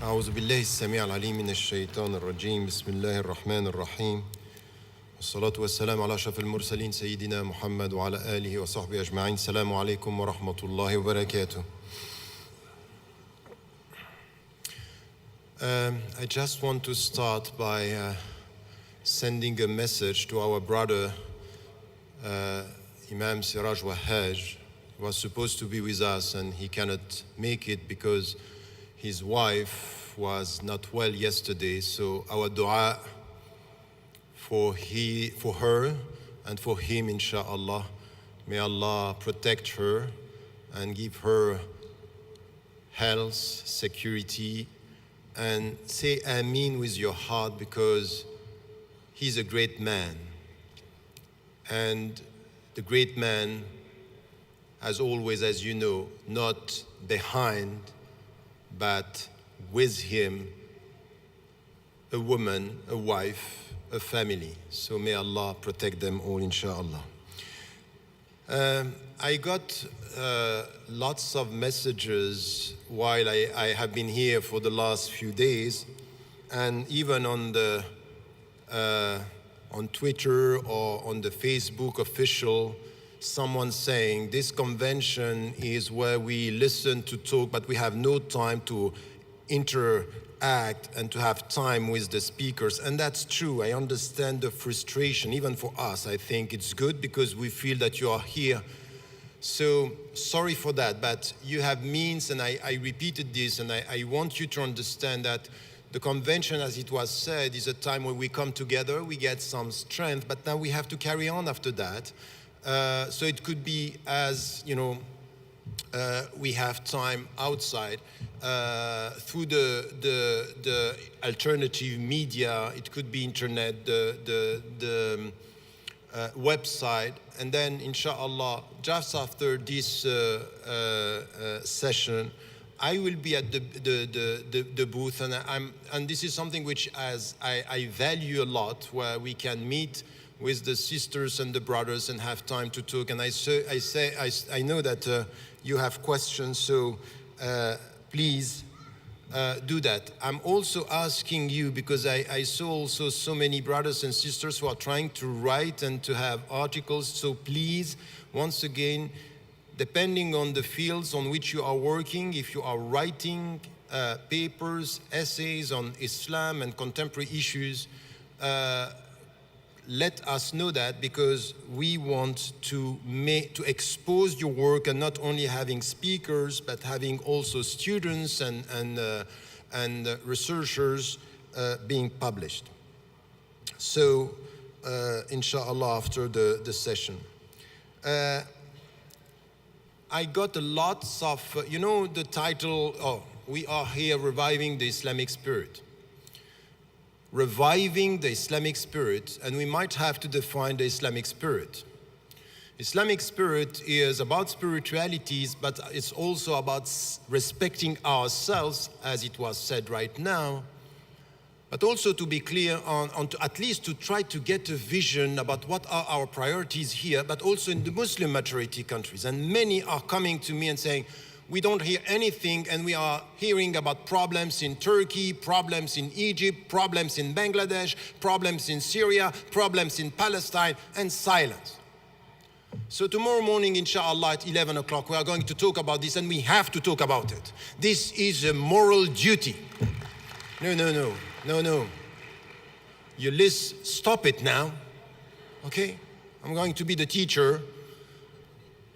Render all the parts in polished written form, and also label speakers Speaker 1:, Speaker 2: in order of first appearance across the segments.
Speaker 1: أعوذ بالله السميع العليم من الشيطان الرجيم بسم الله الرحمن الرحيم والصلاة والسلام على أشرف المرسلين سيدنا محمد وعلى آله وصحبه أجمعين السلام عليكم ورحمة الله وبركاته. I just want to start by sending a message to our brother Imam Siraj Wahhaj. He was supposed to be with us and he cannot make it because his wife was not well yesterday. So our dua for her and for him, inshallah. May Allah protect her and give her health, security, and say Ameen with your heart because he's a great man. And the great man, as always, as you know, not behind, but with him, a woman, a wife, a family. So may Allah protect them all, inshallah. I got lots of messages while I have been here for the last few days, and even on Twitter or on the Facebook official, someone saying this convention is where we listen to talk, but we have no time to interact and to have time with the speakers. And that's true. I understand the frustration, even for us. I think it's good because we feel that you are here. So sorry for that, but you have means, and I repeated this, and I want you to understand that the convention, as it was said, is a time when we come together, we get some strength, but now we have to carry on after that. So it could be as, we have time outside through the alternative media. It could be internet, the website, and then inshallah, just after this session, I will be at the booth, and this is something which I value a lot, where we can meet with the sisters and the brothers and have time to talk. And I know that you have questions, so please do that. I'm also asking you, because I saw also so many brothers and sisters who are trying to write and to have articles, so please, once again, depending on the fields on which you are working, if you are writing papers, essays on Islam and contemporary issues, let us know that, because we want to expose your work, and not only having speakers, but having also students and researchers being published. So, inshallah, after the session. I got lots of, the title, we are here reviving the Islamic spirit. Reviving the Islamic spirit, and we might have to define the Islamic spirit. Islamic spirit is about spiritualities, but it's also about respecting ourselves, as it was said right now, but also to be clear on at least to try to get a vision about what are our priorities here, but also in the Muslim majority countries. And many are coming to me and saying, we don't hear anything, and we are hearing about problems in Turkey, problems in Egypt, problems in Bangladesh, problems in Syria, problems in Palestine, and silence. So tomorrow morning, inshallah, at 11 o'clock, we are going to talk about this, and we have to talk about it. This is a moral duty. No. You stop it now, okay? I'm going to be the teacher.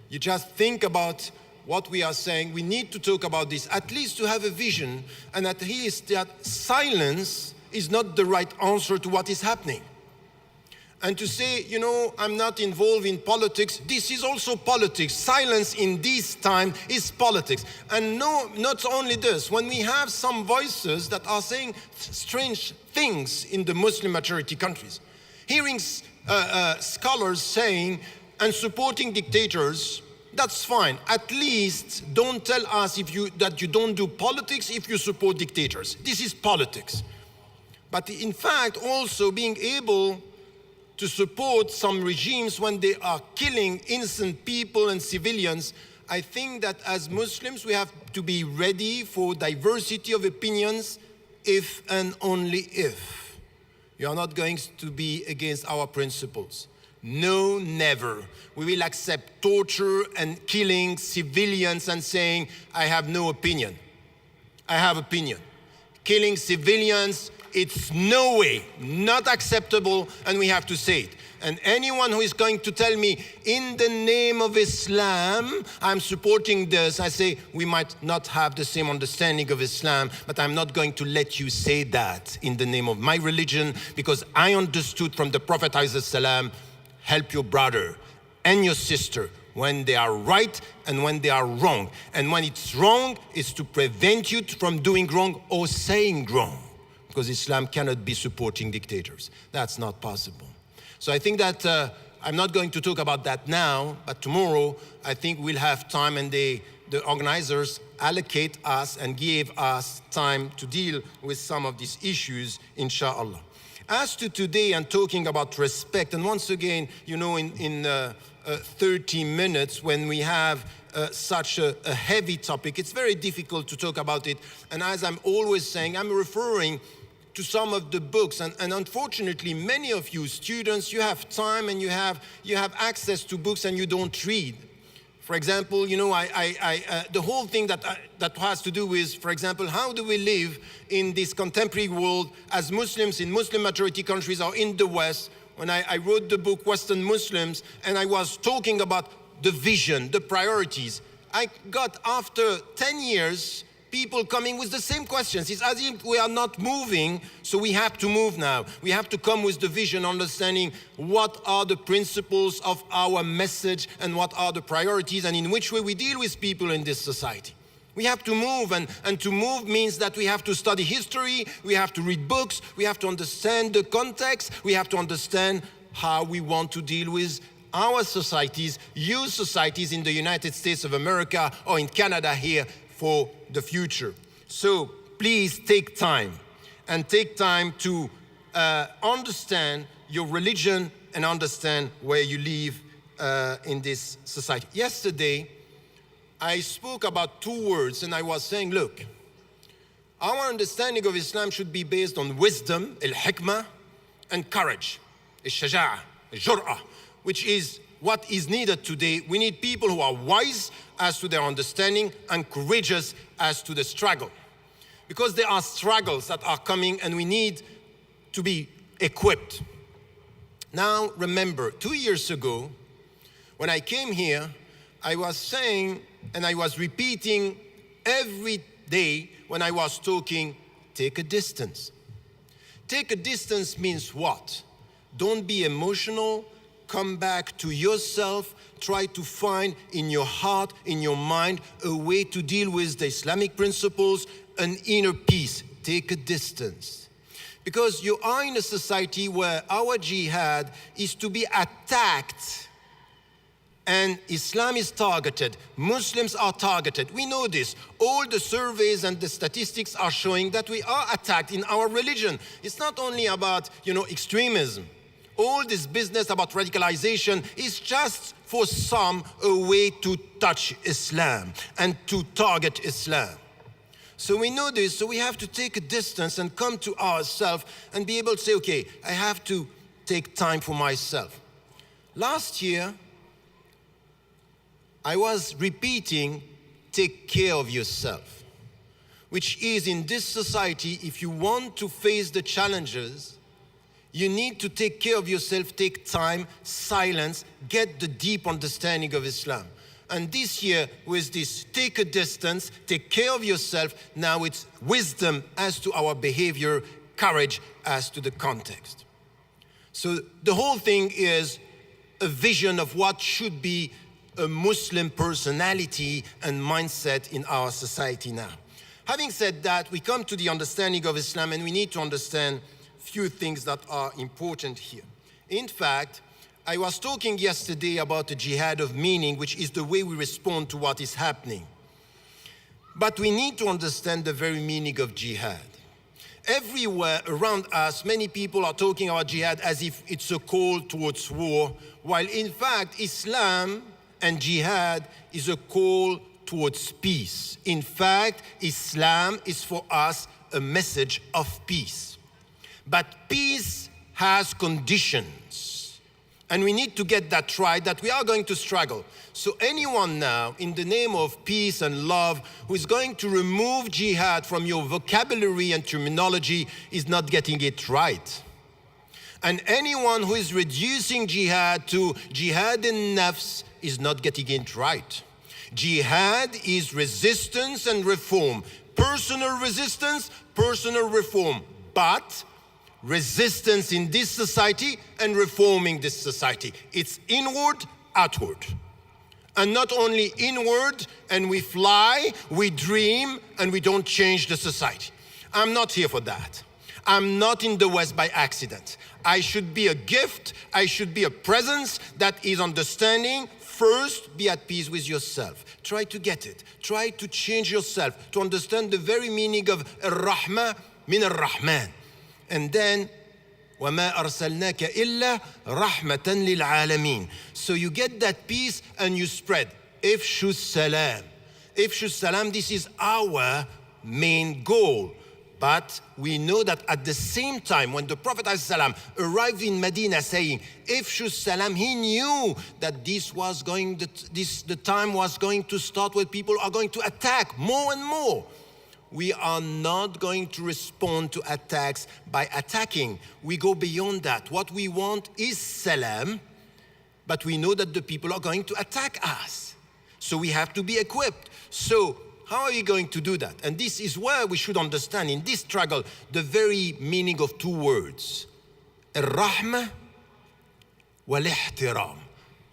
Speaker 1: You just think about what we are saying. We need to talk about this, at least to have a vision, and at least that silence is not the right answer to what is happening. And to say, I'm not involved in politics, this is also politics. Silence in this time is politics. And no, not only this, when we have some voices that are saying strange things in the Muslim majority countries, hearing scholars saying and supporting dictators, that's fine. At least don't tell us that you don't do politics if you support dictators. This is politics. But in fact, also being able to support some regimes when they are killing innocent people and civilians, I think that as Muslims, we have to be ready for diversity of opinions if and only if. You are not going to be against our principles. No, never. We will accept torture and killing civilians and saying, I have no opinion. I have opinion. Killing civilians, it's no way, not acceptable, and we have to say it. And anyone who is going to tell me, in the name of Islam, I'm supporting this, I say, we might not have the same understanding of Islam, but I'm not going to let you say that in the name of my religion, because I understood from the Prophet ﷺ, help your brother and your sister when they are right and when they are wrong. And when it's wrong, it's to prevent you from doing wrong or saying wrong, because Islam cannot be supporting dictators. That's not possible. So I think that I'm not going to talk about that now, but tomorrow I think we'll have time, and the organizers allocate us and give us time to deal with some of these issues, inshallah. As to today, and talking about respect, and once again, you know, in 30 minutes, when we have such a heavy topic, it's very difficult to talk about it. And as I'm always saying, I'm referring to some of the books, and unfortunately, many of you students, you have time and you have access to books and you don't read. For example, you know, the whole thing that has to do with, for example, how do we live in this contemporary world as Muslims in Muslim majority countries or in the West? When I wrote the book Western Muslims, and I was talking about the vision, the priorities, I got, after 10 years, people coming with the same questions. It's as if we are not moving, so we have to move now. We have to come with the vision, understanding what are the principles of our message and what are the priorities and in which way we deal with people in this society. We have to move, and to move means that we have to study history, we have to read books, we have to understand the context, we have to understand how we want to deal with our societies, youth societies in the United States of America or in Canada here, for the future. So please take time, and take time to understand your religion and understand where you live in this society. Yesterday, I spoke about two words, and I was saying, look, our understanding of Islam should be based on wisdom, al-hikmah, and courage, al-shaja'ah, al-jur'ah, which is what is needed today. We need people who are wise as to their understanding and courageous as to the struggle. Because there are struggles that are coming, and we need to be equipped. Now, remember, 2 years ago, when I came here, I was saying, and I was repeating every day when I was talking, take a distance. Take a distance means what? Don't be emotional. Come back to yourself. Try to find in your heart, in your mind, a way to deal with the Islamic principles, an inner peace. Take a distance. Because you are in a society where our jihad is to be attacked, and Islam is targeted. Muslims are targeted. We know this. All the surveys and the statistics are showing that we are attacked in our religion. It's not only about, extremism. All this business about radicalization is just for some a way to touch Islam and to target Islam. So we know this, so we have to take a distance and come to ourselves and be able to say, okay, I have to take time for myself. Last year, I was repeating, take care of yourself, which is, in this society, if you want to face the challenges, you need to take care of yourself, take time, silence, get the deep understanding of Islam. And this year, with this take a distance, take care of yourself, now it's wisdom as to our behavior, courage as to the context. So the whole thing is a vision of what should be a Muslim personality and mindset in our society now. Having said that, we come to the understanding of Islam, and we need to understand few things that are important here. In fact, I was talking yesterday about the jihad of meaning, which is the way we respond to what is happening. But we need to understand the very meaning of jihad. Everywhere around us, many people are talking about jihad as if it's a call towards war, while in fact, Islam And jihad is a call towards peace. In fact, Islam is for us a message of peace. But peace has conditions. And we need to get that right, that we are going to struggle. So anyone now, in the name of peace and love, who is going to remove jihad from your vocabulary and terminology is not getting it right. And anyone who is reducing jihad to jihad in nafs is not getting it right. Jihad is resistance and reform. Personal resistance, personal reform. But resistance in this society and reforming this society. It's inward, outward. And not only inward, and we fly, we dream, and we don't change the society. I'm not here for that. I'm not in the West by accident. I should be a gift, I should be a presence that is understanding. First, be at peace with yourself. Try to get it. Try to change yourself, to understand the very meaning of Ar-Rahma min Ar-Rahman. And then, وَمَا أَرْسَلْنَاكَ إِلَّا رَحْمَةً لِلْعَالَمِينَ. So you get that peace and you spread. Ifshu salam. Ifshu salam, this is our main goal. But we know that at the same time, when the Prophet ﷺ arrived in Medina saying, Ifshu salam, he knew that the time was going to start where people are going to attack more and more. We are not going to respond to attacks by attacking. We go beyond that. What we want is salam, but we know that the people are going to attack us. So we have to be equipped. So how are you going to do that? And this is where we should understand in this struggle the very meaning of two words. Ar-Rahma wal-Ihtiram.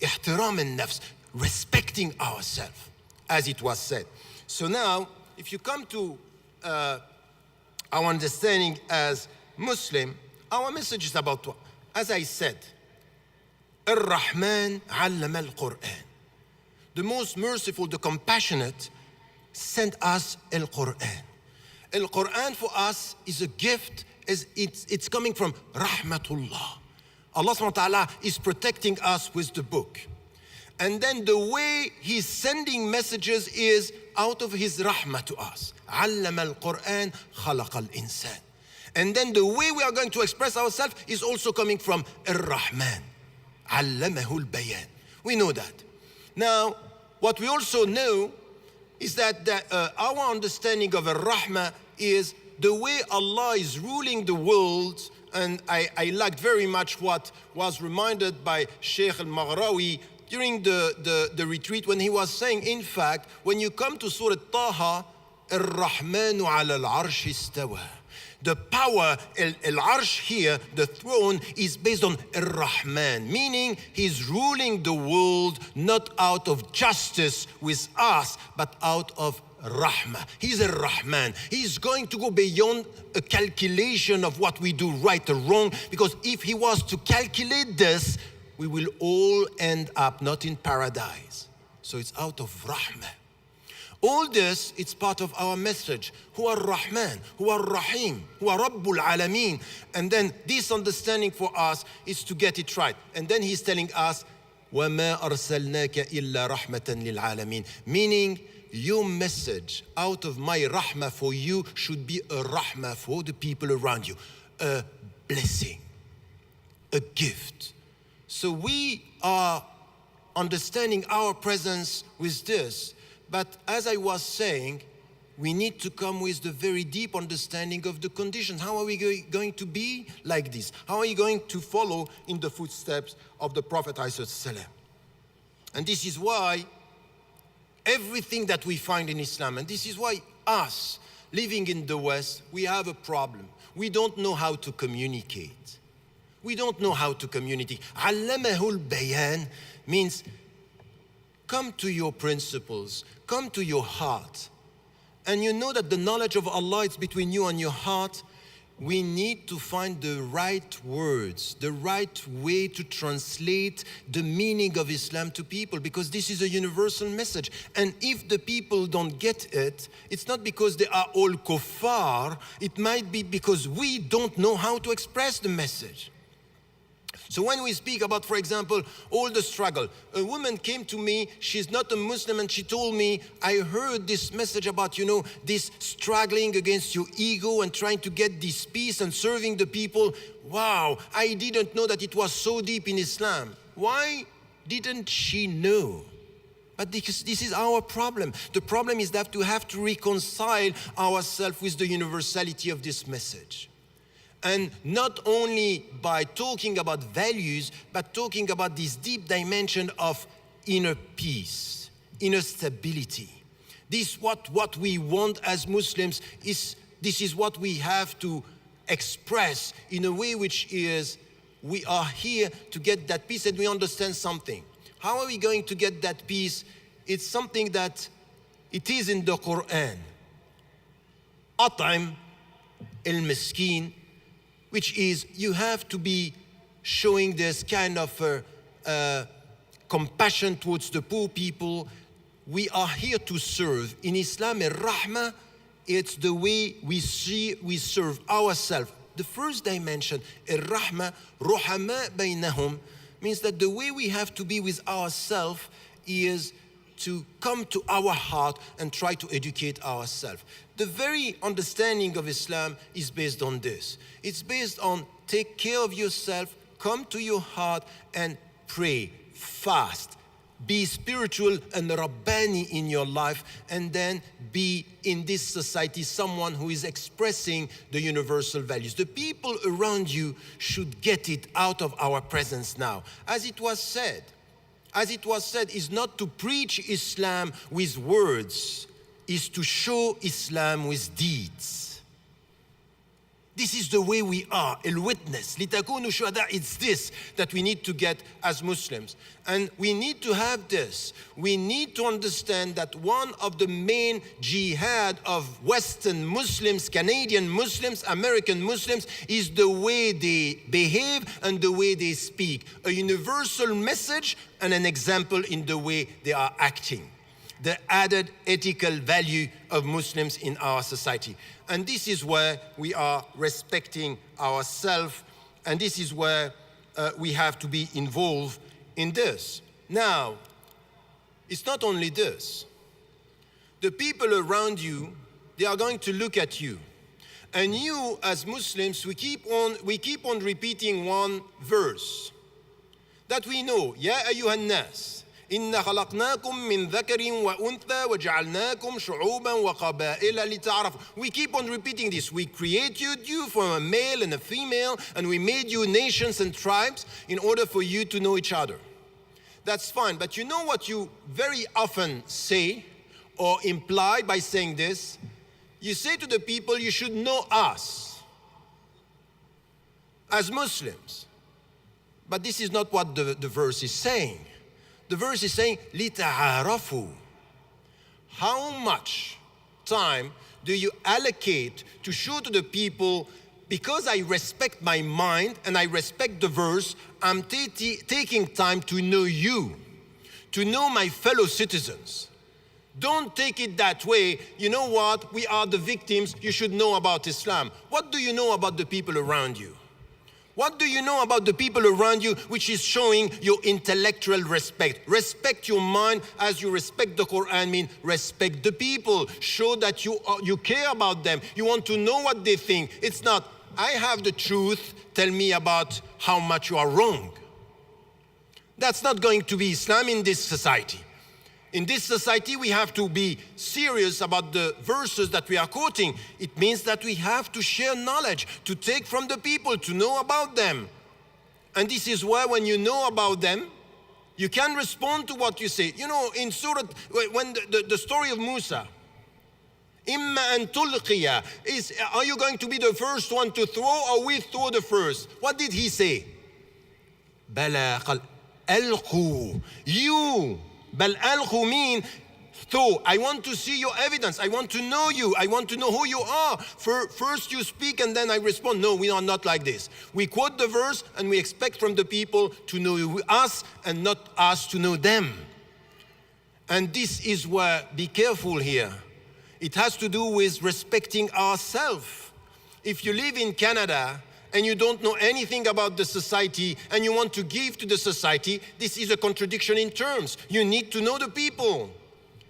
Speaker 1: Ihtiram al-Nafs, respecting ourselves, as it was said. So now, if you come to our understanding as Muslim, our message is about what? As I said, Ar-Rahman allama al-Qur'an. The most merciful, the compassionate, sent us al-Qur'an. Al-Qur'an for us is a gift, it's coming from Rahmatullah. Allah subhanahu wa ta'ala is protecting us with the book. And then the way he's sending messages is out of his rahmah to us. Allama al-Qur'an, khalaqa al-insan. And then the way we are going to express ourselves is also coming from Ar-Rahman. Allamahu al-Bayan. We know that. Now, what we also know is that our understanding of Ar-Rahmah is the way Allah is ruling the world. And I liked very much what was reminded by Sheikh al-Maghrawi during the retreat when he was saying, in fact, when you come to Surah Taha, Ar-Rahmanu ala al-Arsh istawa. The power, al-Arsh here, the throne, is based on Ar-Rahman, meaning he's ruling the world not out of justice with us, but out of Rahmah. He's a Rahman. He's going to go beyond a calculation of what we do right or wrong, because if he was to calculate this, we will all end up not in paradise. So it's out of Rahmah. All this, it's part of our message. Huwa Ar-Rahman, Huwa Ar-Rahim, Huwa Rabbul Alameen. And then this understanding for us is to get it right. And then he's telling us, وَمَا أَرْسَلْنَاكَ إِلَّا رَحْمَةً لِلْعَالَمِينَ. Meaning, your message out of my rahmah for you should be a rahmah for the people around you. A blessing, a gift. So we are understanding our presence with this. But as I was saying, we need to come with the very deep understanding of the conditions. How are we going to be like this? How are you going to follow in the footsteps of the Prophet ﷺ? And this is why everything that we find in Islam, and this is why us living in the West, we have a problem. We don't know how to communicate. We don't know how to communicate. Allamahul bayan means come to your principles, come to your heart. And you know that the knowledge of Allah is between you and your heart. We need to find the right words, the right way to translate the meaning of Islam to people, because this is a universal message. And if the people don't get it, it's not because they are all kuffar, it might be because we don't know how to express the message. So when we speak about, for example, all the struggle, a woman came to me, she's not a Muslim, and she told me, I heard this message about, this struggling against your ego and trying to get this peace and serving the people. Wow, I didn't know that it was so deep in Islam. Why didn't she know? But because this is our problem. The problem is that we have to reconcile ourselves with the universality of this message. And not only by talking about values, but talking about this deep dimension of inner peace, inner stability. This what we want as Muslims this is what we have to express in a way which is, we are here to get that peace, and we understand something. How are we going to get that peace? It's something that it is in the Quran. At'im al-miskin, which is you have to be showing this kind of compassion towards the poor people. We are here to serve. In Islam, al-rahmah, it's the way we serve ourselves. The first dimension, al-rahmah, ruhama baynahum, means that the way we have to be with ourselves is to come to our heart and try to educate ourselves. The very understanding of Islam is based on this. It's based on take care of yourself, come to your heart and pray, fast, be spiritual and Rabbani in your life, and then be in this society someone who is expressing the universal values. The people around you should get it out of our presence now. As it was said, is not to preach Islam with words, is to show Islam with deeds. This is the way we are, al-witness. لِتَكُونُوا شُهَدَاءَ. It's this that we need to get as Muslims. And we need to have this. We need to understand that one of the main jihad of Western Muslims, Canadian Muslims, American Muslims, is the way they behave and the way they speak. A universal message and an example in the way they are acting. The added ethical value of Muslims in our society. And this is where we are respecting ourselves, and this is where we have to be involved in this. Now, it's not only this. The people around you, they are going to look at you. And you, as Muslims, we keep on repeating one verse that we know. Ya ayyuhan nas. إِنَّا خَلَقْنَاكُم مِّن ذَكَرٍ وَأُنثَىٰ وَجَعَلْنَاكُمْ شُعُوبًا وَقَبَائِلَ لِتَعَارَفُوا. We keep on repeating this. We created you from a male and a female, and we made you nations and tribes in order for you to know each other. That's fine, but you know what you very often say or imply by saying this? You say to the people, you should know us as Muslims. But this is not what the verse is saying. The verse is saying, لِتَعَارَفُوا. How much time do you allocate to show to the people, because I respect my mind and I respect the verse, I'm taking time to know you, to know my fellow citizens. Don't take it that way. You know what? We are the victims. You should know about Islam. What do you know about the people around you? What do you know about the people around you, which is showing your intellectual respect? Respect your mind as you respect the Quran, mean respect the people. Show that you care about them. You want to know what they think. It's not, I have the truth, tell me about how much you are wrong. That's not going to be Islam in this society. In this society, we have to be serious about the verses that we are quoting. It means that we have to share knowledge, to take from the people, to know about them. And this is why when you know about them, you can respond to what you say. You know, in Surah, when the story of Musa, إِمَّا أَن تُلْقِيَ, are you going to be the first one to throw, or we throw the first? What did he say? بَلَا قَالَ أَلْقُوا. You. Bal alqu mean throw. I want to see your evidence. I want to know you. I want to know who you are. First you speak and then I respond. No, we are not like this. We quote the verse and we expect from the people to know us and not us to know them. And this is where, be careful here. It has to do with respecting ourselves. If you live in Canada and you don't know anything about the society and you want to give to the society, this is a contradiction in terms. You need to know the people.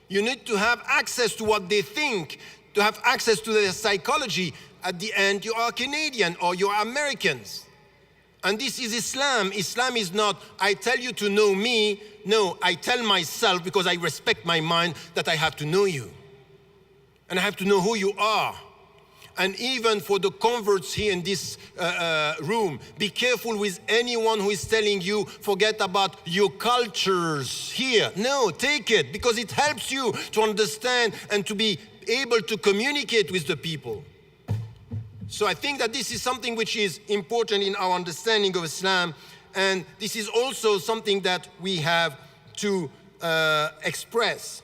Speaker 1: You need to have access to what they think, to have access to their psychology. At the end, you are Canadian or you are Americans. And this is Islam. Islam is not, I tell you to know me. No, I tell myself, because I respect my mind, that I have to know you. And I have to know who you are. And even for the converts here in this room, be careful with anyone who is telling you, forget about your cultures here. No, take it, because it helps you to understand and to be able to communicate with the people. So I think that this is something which is important in our understanding of Islam, and this is also something that we have to express.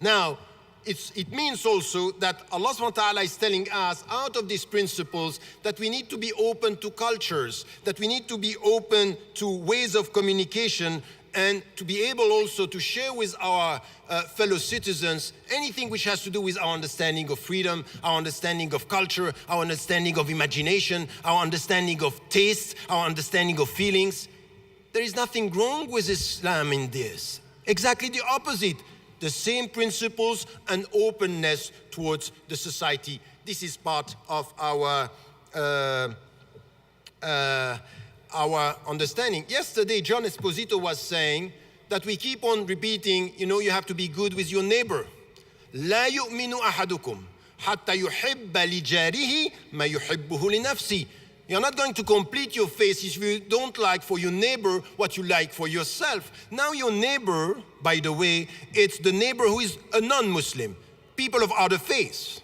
Speaker 1: Now, it means also that Allah subhanahu wa ta'ala is telling us, out of these principles, that we need to be open to cultures, that we need to be open to ways of communication, and to be able also to share with our fellow citizens anything which has to do with our understanding of freedom, our understanding of culture, our understanding of imagination, our understanding of taste, our understanding of feelings. There is nothing wrong with Islam in this. Exactly the opposite. The same principles and openness towards the society. This is part of our understanding. Yesterday, John Esposito was saying that we keep on repeating, you have to be good with your neighbor. لا يؤمن أحدكم حتى يحب لجاره ما يحبه لنفسه. You're not going to complete your faith if you don't like for your neighbor what you like for yourself. Now your neighbor, by the way, it's the neighbor who is a non-Muslim, people of other faiths.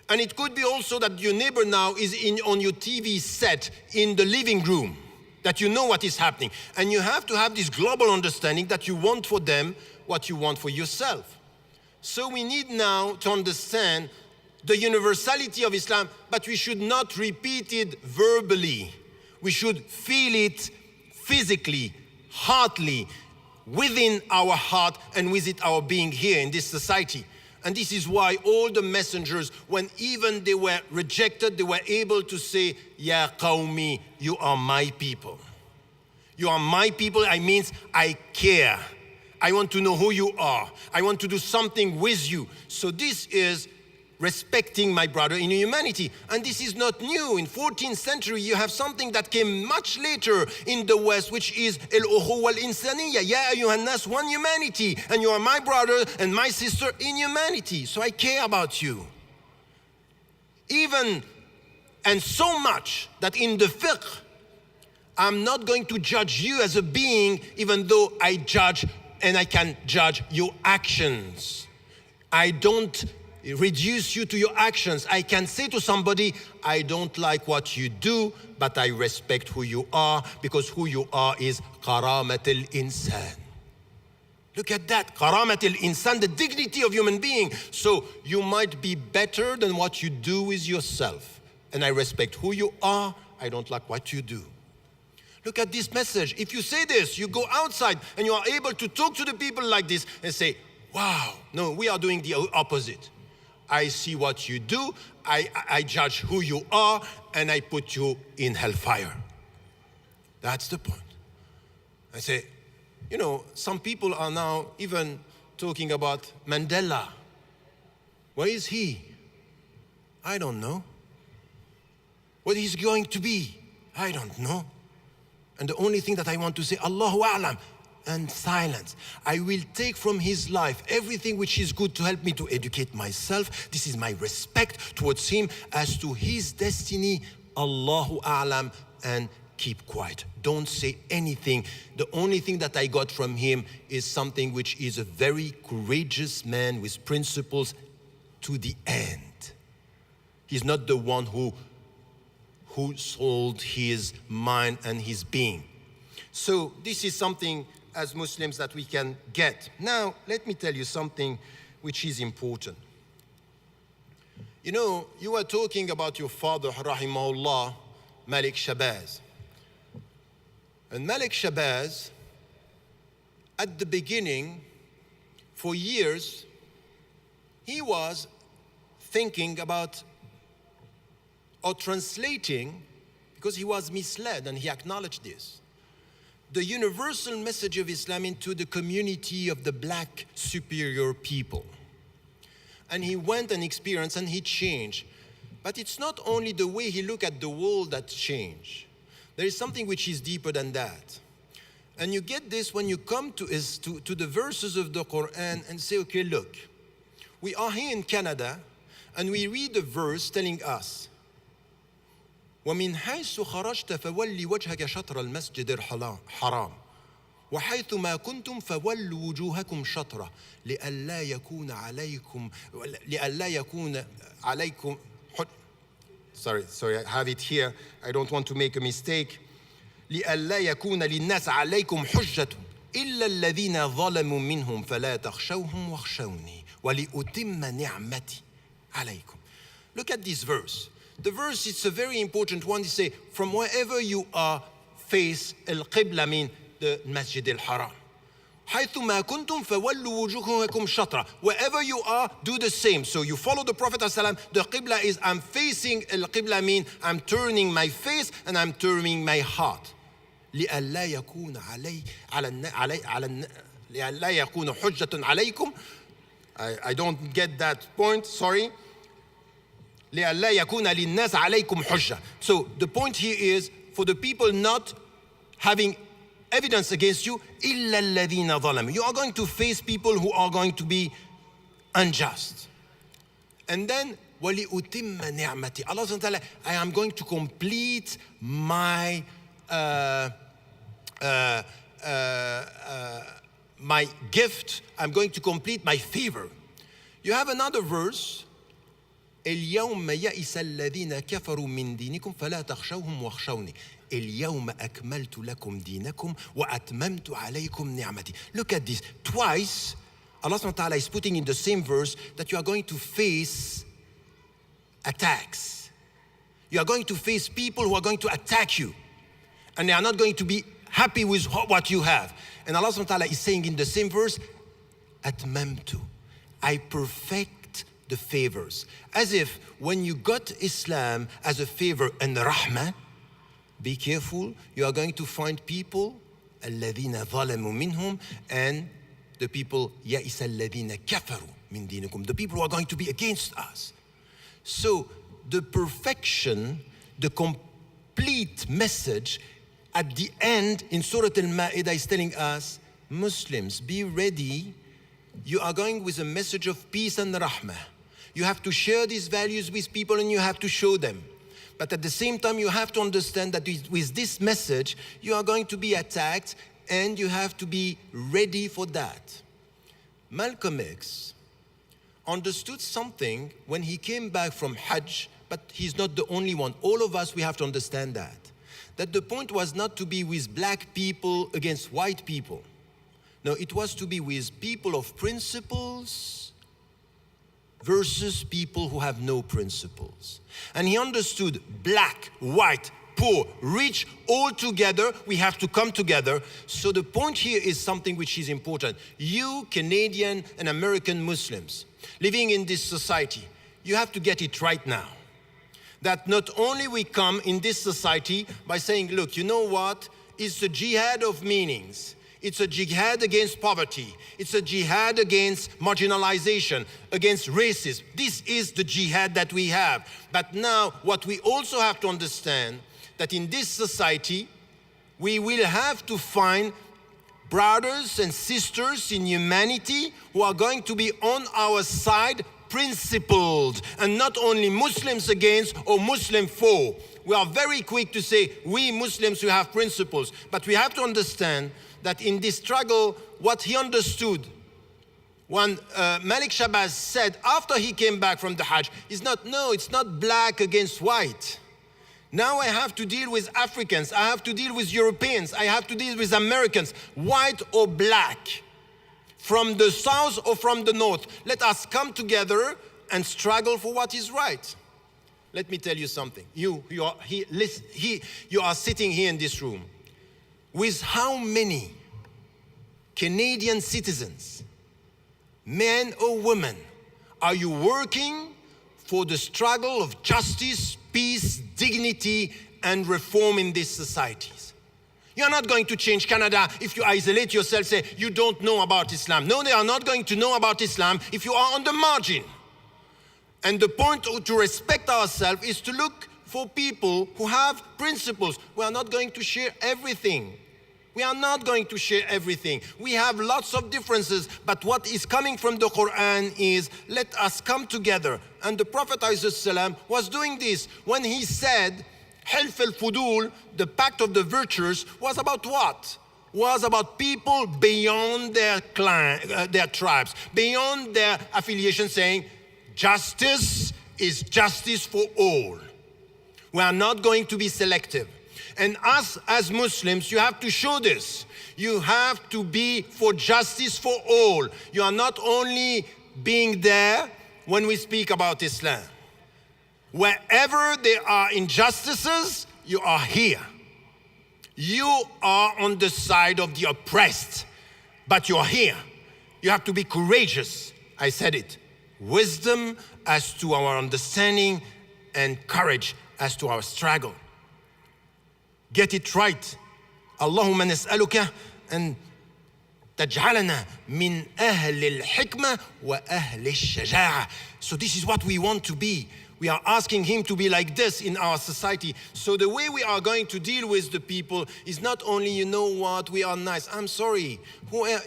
Speaker 1: And it could be also that your neighbor now is on your TV set in the living room, that you know what is happening. And you have to have this global understanding that you want for them what you want for yourself. So we need now to understand the universality of Islam, but we should not repeat it verbally. We should feel it physically, heartily, within our heart and with it our being here in this society. And this is why all the messengers, when even they were rejected, they were able to say, Ya qawmi, you are my people. You are my people, I means I care. I want to know who you are. I want to do something with you. So this is respecting my brother in humanity. And this is not new. In 14th century, you have something that came much later in the West, which is al-ukhuwa al-insaniyya. Ya ayyuhan nas, one humanity. And you are my brother and my sister in humanity. So I care about you. Even, and so much, that in the fiqh, I'm not going to judge you as a being, even though I judge and I can judge your actions. I don't reduce you to your actions. I can say to somebody, I don't like what you do, but I respect who you are, because who you are is karamat al-insan. Look at that, karamat al-insan, the dignity of human being. So you might be better than what you do with yourself. And I respect who you are, I don't like what you do. Look at this message. If you say this, you go outside and you are able to talk to the people like this and say, wow, no, we are doing the opposite. I see what you do, I judge who you are, and I put you in hellfire. That's the point. I say, some people are now even talking about Mandela. Where is he? I don't know. What he's going to be? I don't know. And the only thing that I want to say, Allahu A'lam, and silence. I will take from his life everything which is good to help me to educate myself. This is my respect towards him. As to his destiny, Allahu A'lam, and keep quiet. Don't say anything. The only thing that I got from him is something which is a very courageous man with principles to the end. He's not the one who sold his mind and his being. So this is something as Muslims that we can get. Now, let me tell you something which is important. You were talking about your father, rahimahullah, Malik Shabazz. And Malik Shabazz, at the beginning, for years, he was thinking about or translating because he was misled and he acknowledged this. The universal message of Islam into the community of the black superior people. And he went and experienced and he changed. But it's not only the way he looked at the world that changed. There is something which is deeper than that. And you get this when you come to the verses of the Quran and say, okay, look, we are here in Canada and we read the verse telling us, وَمِنْ حَيْثُ خَرَجْتَ فَوَلِّ وَجْهَكَ شَطْرَ الْمَسْجِدِ الْحَرَامِ وَحَيْثُ مَا كُنْتُمْ فَوَلُّوا وُجُوهَكُمْ شَطْرَهُ لِئَلَّا يَكُونَ عَلَيْكُمْ Sorry, I have it here. I don't want to make a mistake. لِئَلَّا يَكُونَ لِلنَّاسِ عَلَيْكُمْ حُجَّةٌ إِلَّا الَّذِينَ ظَلَمُوا مِنْهُمْ فَلَا تَخْشَوْهُمْ وَاخْشَوْنِي وَلِأُتِمَّ نِعْمَتِي عَلَيْكُمْ. Look at this verse. The verse is a very important one. They say, from wherever you are, face al-Qibla, mean the Masjid al-Haram. حَيْثُ مَا كُنْتُمْ فَوَلُّوا وُجُوهَكُمْ شَطْرًا. Wherever you are, do the same. So you follow the Prophet ﷺ. The Qibla is, I'm facing al-Qibla, mean I'm turning my face and I'm turning my heart. لِأَلَّا يَكُونَ حُجَّةٌ عَلَيْكُمْ. I don't get that point, sorry. لِأَلَّا يَكُونَ لِلنَّاسِ عَلَيْكُمْ حُجَّةٌ. So the point here is for the people not having evidence against you, إِلَّا الَّذِينَ ظَلَمُوا. You are going to face people who are going to be unjust. And then, وَلِأُتِمَّ نِعْمَتِي. Allah subhanahu wa ta'ala, I am going to complete my my gift. I'm going to complete my favor. You have another verse, اليوم يئس الذين كفروا من دينكم فلا تخشوهم واخشوني اليوم أكملت لكم دينكم وأتممت عليكم نعمتي. Look at this. Twice, Allah subhanahu wa ta'ala is putting in the same verse that you are going to face attacks. You are going to face people who are going to attack you. And they are not going to be happy with what you have. And Allah subhanahu wa ta'ala is saying in the same verse, أتممت. I perfect the favors. As if when you got Islam as a favor and rahmah, be careful, you are going to find people, الَّذِينَ ظَلَمُوا مِنْهُمْ, and the people, يَئِسَ الَّذِينَ كَفَرُوا مِنْ دِينِكُمْ, the people who are going to be against us. So the perfection, the complete message at the end in Surah Al-Ma'idah is telling us, Muslims, be ready. You are going with a message of peace and rahmah. You have to share these values with people and you have to show them. But at the same time, you have to understand that with this message, you are going to be attacked and you have to be ready for that. Malcolm X understood something when he came back from Hajj, but he's not the only one. All of us, we have to understand that. That the point was not to be with black people against white people. No, it was to be with people of principles versus people who have no principles. And he understood black, white, poor, rich, all together, we have to come together. So the point here is something which is important. You, Canadian and American Muslims, living in this society, you have to get it right now. That not only we come in this society by saying, look, you know what? It's a jihad of meanings. It's a jihad against poverty. It's a jihad against marginalization, against racism. This is the jihad that we have. But now what we also have to understand that in this society, we will have to find brothers and sisters in humanity who are going to be on our side, principled, and not only Muslims against or Muslim for. We are very quick to say, we Muslims, we have principles. But we have to understand that in this struggle, what he understood, when Malik Shabazz said after he came back from the Hajj, is not, no, it's not black against white. Now I have to deal with Africans, I have to deal with Europeans, I have to deal with Americans, white or black, from the south or from the north. Let us come together and struggle for what is right. Let me tell you something. You are sitting here in this room. With how many Canadian citizens, men or women, are you working for the struggle of justice, peace, dignity, and reform in these societies. You are not going to change Canada if you isolate yourself, say you don't know about Islam. No, they are not going to know about Islam if you are on the margin. And the point to respect ourselves is to look for people who have principles. We are not going to share everything. We are not going to share everything. We have lots of differences, but what is coming from the Quran is, let us come together. And the Prophet ﷺ was doing this when he said, Hilf al-Fudul, the pact of the virtues, was about what? Was about people beyond their tribes, beyond their affiliation, saying, justice is justice for all. We are not going to be selective. And us as Muslims, you have to show this. You have to be for justice for all. You are not only being there when we speak about Islam. Wherever there are injustices, you are here. You are on the side of the oppressed, but you are here. You have to be courageous. I said it. Wisdom as to our understanding and courage as to our struggle. Get it right. Allahumma nas'aluka an taj'alana min ahli al-hikmah wa ahli al-shaja'a. So this is what we want to be. We are asking him to be like this in our society. So the way we are going to deal with the people is not only, you know what, we are nice. I'm sorry.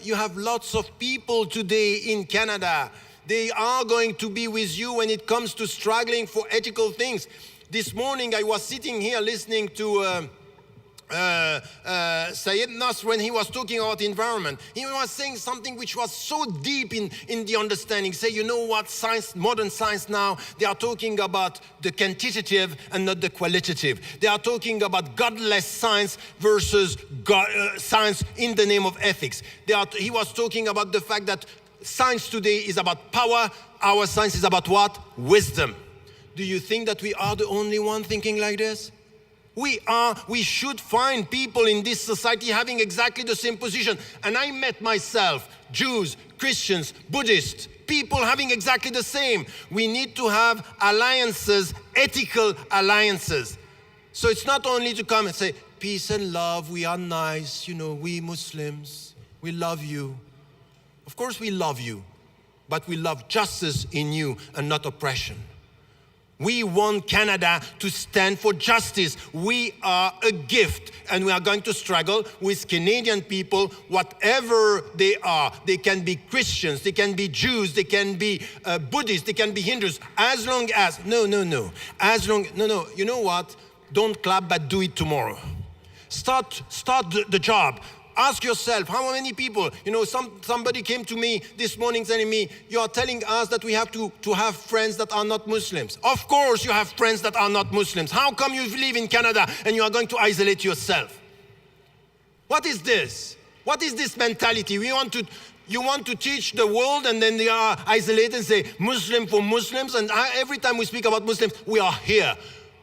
Speaker 1: You have lots of people today in Canada. They are going to be with you when it comes to struggling for ethical things. This morning I was sitting here listening to Sayyid Nasr when he was talking about environment. He was saying something which was so deep in the understanding. Say, you know what, science, modern science now, they are talking about the quantitative and not the qualitative. They are talking about godless science versus science in the name of ethics. He was talking about the fact that science today is about power. Our science is about what? Wisdom. Do you think that we are the only one thinking like this? We should find people in this society having exactly the same position. And I met myself, Jews, Christians, Buddhists, people having exactly the same. We need to have alliances, ethical alliances. So it's not only to come and say, peace and love, we are nice, you know, we Muslims, we love you. Of course we love you, but we love justice in you and not oppression. We want Canada to stand for justice. We are a gift, and we are going to struggle with Canadian people, whatever they are. They can be Christians, they can be Jews, they can be Buddhists, they can be Hindus, as long as, no. You know what? Don't clap, but do it tomorrow. Start the job. Ask yourself, how many people, you know, somebody came to me this morning telling me, you are telling us that we have to have friends that are not Muslims. Of course you have friends that are not Muslims. How come you live in Canada and you are going to isolate yourself? What is this? What is this mentality? You want to teach the world and then they are isolated and say Muslim for Muslims, and every time we speak about Muslims, we are here.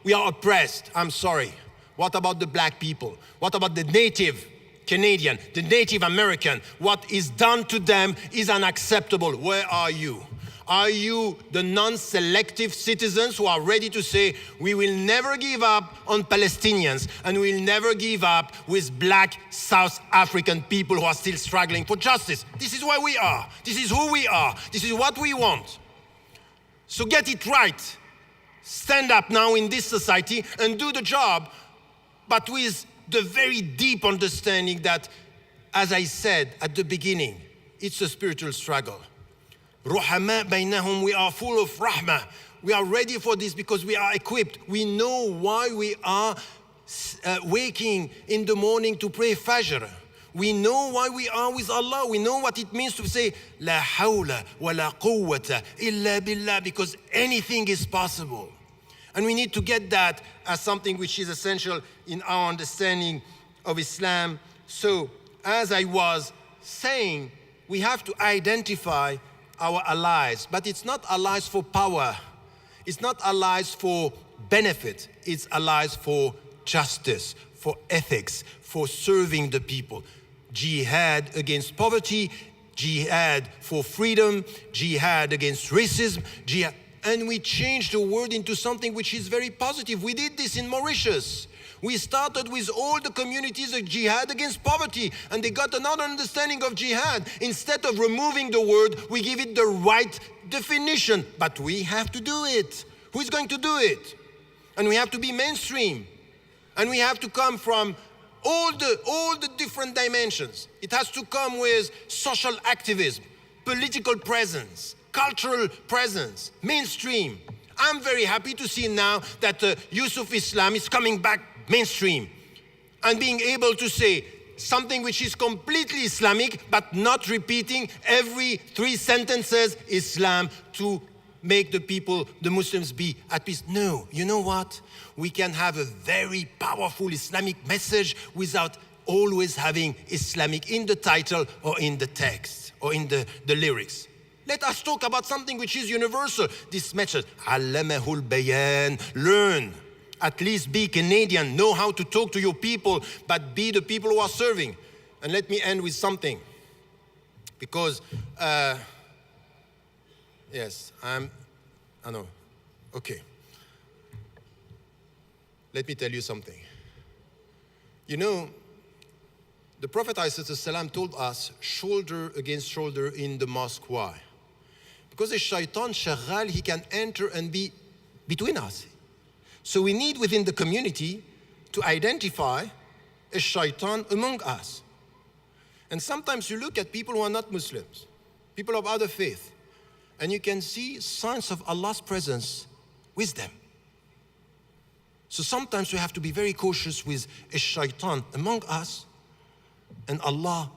Speaker 1: We are oppressed. I'm sorry. What about the black people? What about the native Canadian, the Native American? What is done to them is unacceptable. Where are you? Are you the non-selective citizens who are ready to say, we will never give up on Palestinians and we will never give up with black South African people who are still struggling for justice? This is where we are. This is who we are. This is what we want. So get it right. Stand up now in this society and do the job, but with the very deep understanding that, as I said at the beginning, it's a spiritual struggle. Ruhama bainahum, we are full of rahmah. We are ready for this because we are equipped. We know why we are waking in the morning to pray Fajr. We know why we are with Allah. We know what it means to say, La hawla wa la quwwata illa billah, because anything is possible. And we need to get that as something which is essential in our understanding of Islam. So, as I was saying, we have to identify our allies. But it's not allies for power. It's not allies for benefit. It's allies for justice, for ethics, for serving the people. Jihad against poverty, jihad for freedom, jihad against racism, jihad. And we changed the word into something which is very positive. We did this in Mauritius. We started with all the communities of jihad against poverty, and they got another understanding of jihad. Instead of removing the word, we give it the right definition. But we have to do it. Who's going to do it? And we have to be mainstream. And we have to come from all the different dimensions. It has to come with social activism, political presence, cultural presence, mainstream. I'm very happy to see now that Yusuf Islam is coming back mainstream and being able to say something which is completely Islamic, but not repeating every 3 sentences Islam to make the people, the Muslims, be at peace. No, you know what? We can have a very powerful Islamic message without always having Islamic in the title or in the text or in the lyrics. Let us talk about something which is universal. This message, Allamahul Bayan, learn. At least be Canadian, know how to talk to your people, but be the people who are serving. And let me end with something. Because, yes, I know, okay. Let me tell you something. You know, the Prophet ﷺ told us shoulder against shoulder in the mosque. Why? Because the shaitan shaggal, he can enter and be between us. So we need within the community to identify a shaitan among us. And sometimes you look at people who are not Muslims, people of other faith, and you can see signs of Allah's presence with them. So sometimes we have to be very cautious with a shaitan among us and Allah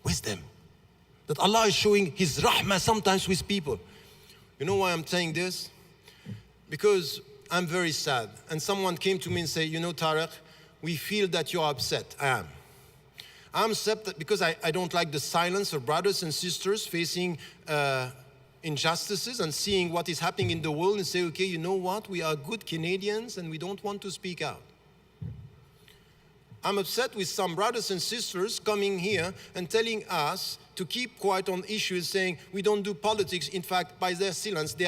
Speaker 1: with them. That Allah is showing His rahmah sometimes with people. You know why I'm saying this? Because I'm very sad. And someone came to me and said, you know, Tariq, we feel that you're upset. I am. I'm upset because I don't like the silence of brothers and sisters facing injustices and seeing what is happening in the world and say, okay, you know what? We are good Canadians and we don't want to speak out. I'm upset with some brothers and sisters coming here and telling us to keep quiet on issues, saying we don't do politics. In fact, by their silence, they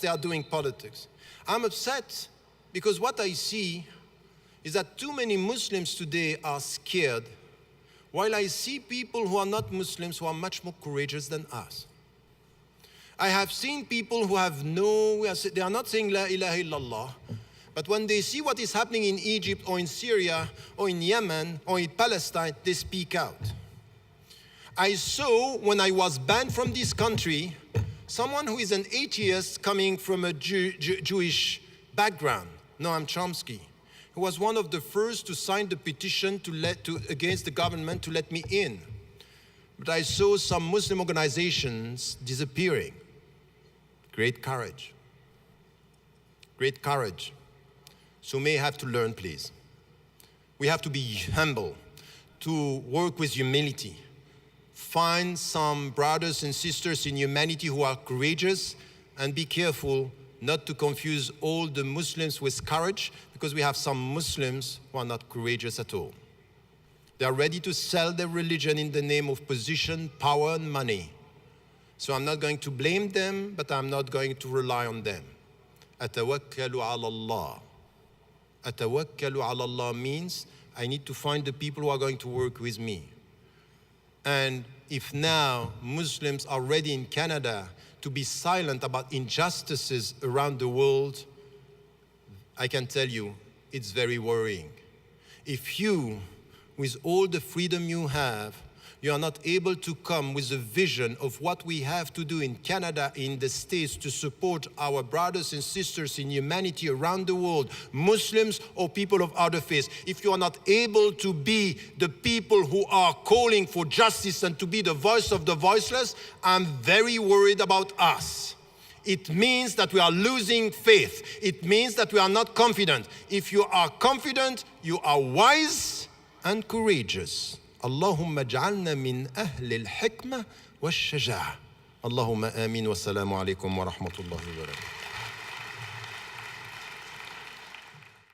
Speaker 1: are doing politics. I'm upset because what I see is that too many Muslims today are scared, while I see people who are not Muslims who are much more courageous than us. I have seen people who have they are not saying La ilaha illallah, but when they see what is happening in Egypt or in Syria or in Yemen or in Palestine, they speak out. I saw when I was banned from this country, someone who is an atheist coming from a Jewish background, Noam Chomsky, who was one of the first to sign the petition against the government to let me in. But I saw some Muslim organizations disappearing. Great courage. Great courage. So may have to learn, please. We have to be humble, to work with humility. Find some brothers and sisters in humanity who are courageous, and be careful not to confuse all the Muslims with courage, because we have some Muslims who are not courageous at all. They are ready to sell their religion in the name of position, power, and money. So I'm not going to blame them, but I'm not going to rely on them. Atawakkalu ala Allah. Atawakkalu ala Allah means I need to find the people who are going to work with me. And if now Muslims are ready in Canada to be silent about injustices around the world, I can tell you it's very worrying. If you, with all the freedom you have, you are not able to come with a vision of what we have to do in Canada, in the States, to support our brothers and sisters in humanity around the world, Muslims or people of other faiths, if you are not able to be the people who are calling for justice and to be the voice of the voiceless, I'm very worried about us. It means that we are losing faith. It means that we are not confident. If you are confident, you are wise and courageous. اللهم اجعلنا من أهل الحكمة والشجاعة. اللهم آمين والسلام عليكم ورحمة الله وبركاته.